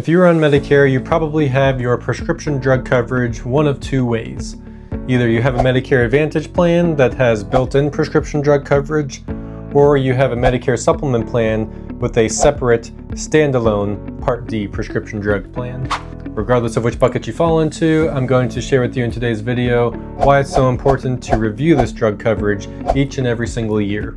If you're on Medicare, you probably have your prescription drug coverage one of two ways. Either you have a Medicare Advantage plan that has built-in prescription drug coverage, or you have a Medicare supplement plan with a separate, standalone Part D prescription drug plan. Regardless of which bucket you fall into, I'm going to share with you in today's video why it's so important to review this drug coverage each and every single year.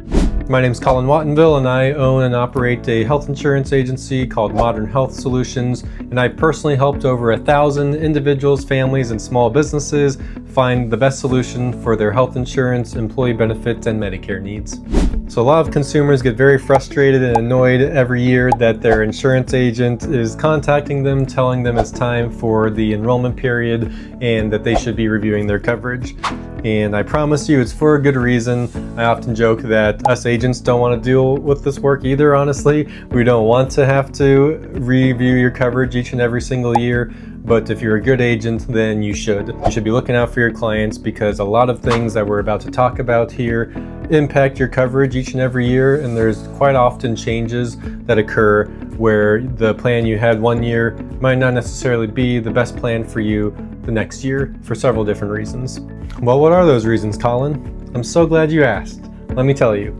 My name is Colin Wattenville, and I own and operate a health insurance agency called Modern Health Solutions, and I've personally helped over 1,000 individuals, families, and small businesses find the best solution for their health insurance, employee benefits, and Medicare needs. So a lot of consumers get very frustrated and annoyed every year that their insurance agent is contacting them, telling them it's time for the enrollment period and that they should be reviewing their coverage. And I promise you it's for a good reason. I often joke that us agents don't want to deal with this work either, honestly. We don't want to have to review your coverage each and every single year. But if you're a good agent, then you should. You should be looking out for your clients, because a lot of things that we're about to talk about here impact your coverage each and every year, and there's quite often changes that occur where the plan you had one year might not necessarily be the best plan for you the next year for several different reasons. Well, what are those reasons, Colin? I'm so glad you asked. Let me tell you.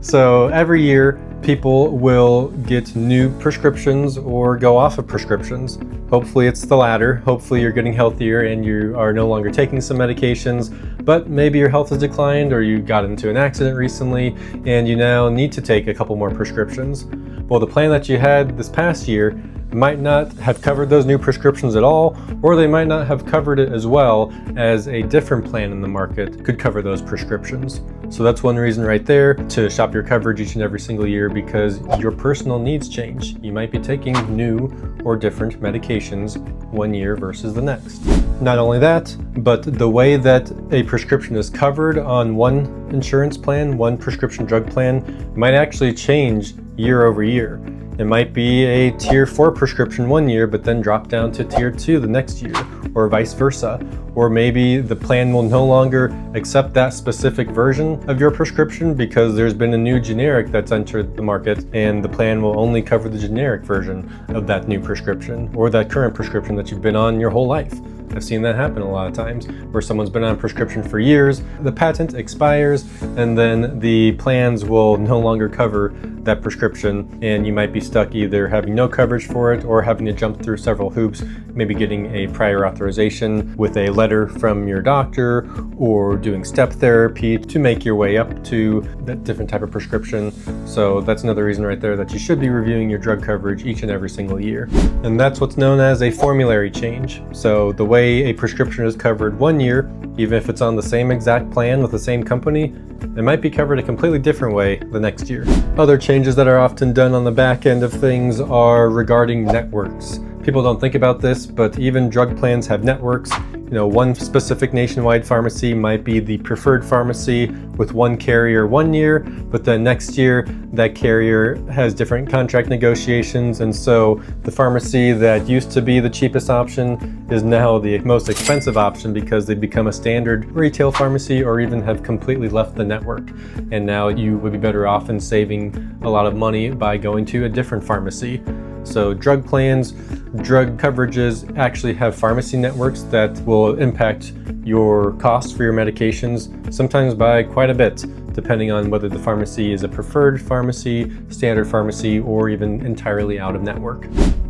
So every year, people will get new prescriptions or go off of prescriptions. Hopefully it's the latter. Hopefully you're getting healthier and you are no longer taking some medications, but maybe your health has declined or you got into an accident recently and you now need to take a couple more prescriptions. Well, the plan that you had this past year might not have covered those new prescriptions at all, or they might not have covered it as well as a different plan in the market could cover those prescriptions. So that's one reason right there to shop your coverage each and every single year, because your personal needs change. You might be taking new or different medications one year versus the next. Not only that, but the way that a prescription is covered on one insurance plan, one prescription drug plan, might actually change year over year. It might be a tier 4 prescription one year, but then drop down to tier 2 the next year, or vice versa. Or maybe the plan will no longer accept that specific version of your prescription because there's been a new generic that's entered the market, and the plan will only cover the generic version of that new prescription or that current prescription that you've been on your whole life. I've seen that happen a lot of times where someone's been on a prescription for years, the patent expires, and then the plans will no longer cover that prescription, and you might be stuck either having no coverage for it or having to jump through several hoops, maybe getting a prior authorization with a letter from your doctor or doing step therapy to make your way up to that different type of prescription. So that's another reason right there that you should be reviewing your drug coverage each and every single year. And that's what's known as a formulary change. So the way a prescription is covered one year, even if it's on the same exact plan with the same company, it might be covered a completely different way the next year. Other changes that are often done on the back end of things are regarding networks. People don't think about this, but even drug plans have networks. One specific nationwide pharmacy might be the preferred pharmacy with one carrier one year, but then next year that carrier has different contract negotiations, and so the pharmacy that used to be the cheapest option is now the most expensive option because they've become a standard retail pharmacy or even have completely left the network. And now you would be better off in saving a lot of money by going to a different pharmacy. So drug plans, drug coverages actually have pharmacy networks that will impact your costs for your medications, sometimes by quite a bit, depending on whether the pharmacy is a preferred pharmacy, standard pharmacy, or even entirely out of network.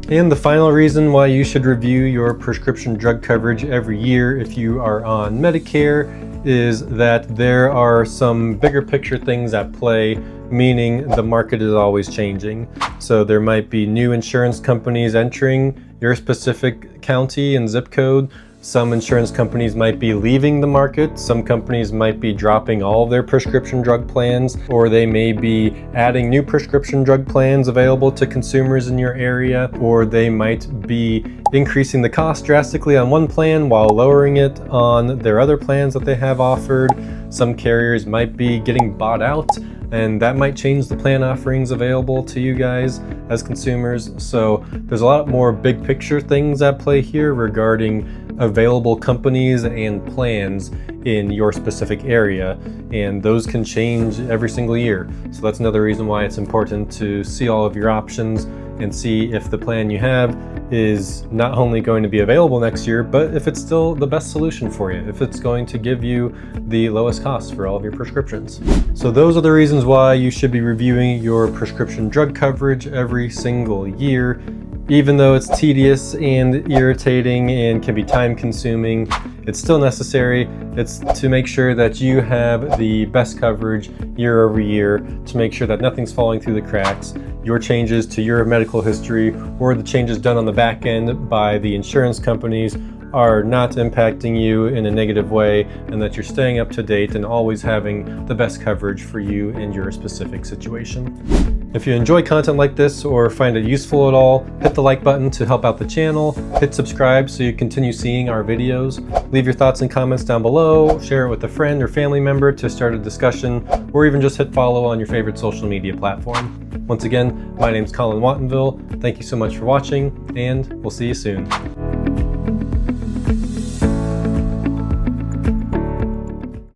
And the final reason why you should review your prescription drug coverage every year if you are on Medicare is that there are some bigger picture things at play, meaning the market is always changing. So there might be new insurance companies entering your specific county and zip code. Some insurance companies might be leaving the market. Some companies might be dropping all of their prescription drug plans, or they may be adding new prescription drug plans available to consumers in your area, or they might be increasing the cost drastically on one plan while lowering it on their other plans that they have offered. Some carriers might be getting bought out, and that might change the plan offerings available to you guys as consumers. So there's a lot more big picture things at play here regarding available companies and plans in your specific area, and those can change every single year. So that's another reason why it's important to see all of your options and see if the plan you have is not only going to be available next year, but if it's still the best solution for you, if it's going to give you the lowest cost for all of your prescriptions. So those are the reasons why you should be reviewing your prescription drug coverage every single year. Even though it's tedious and irritating and can be time consuming, it's still necessary. It's to make sure that you have the best coverage year over year, to make sure that nothing's falling through the cracks. Your changes to your medical history or the changes done on the back end by the insurance companies are not impacting you in a negative way, and that you're staying up to date and always having the best coverage for you and your specific situation. If you enjoy content like this or find it useful at all, hit the like button to help out the channel, hit subscribe so you continue seeing our videos, leave your thoughts and comments down below, share it with a friend or family member to start a discussion, or even just hit follow on your favorite social media platform. Once again, my name's Colin Wattenville. Thank you so much for watching, and we'll see you soon.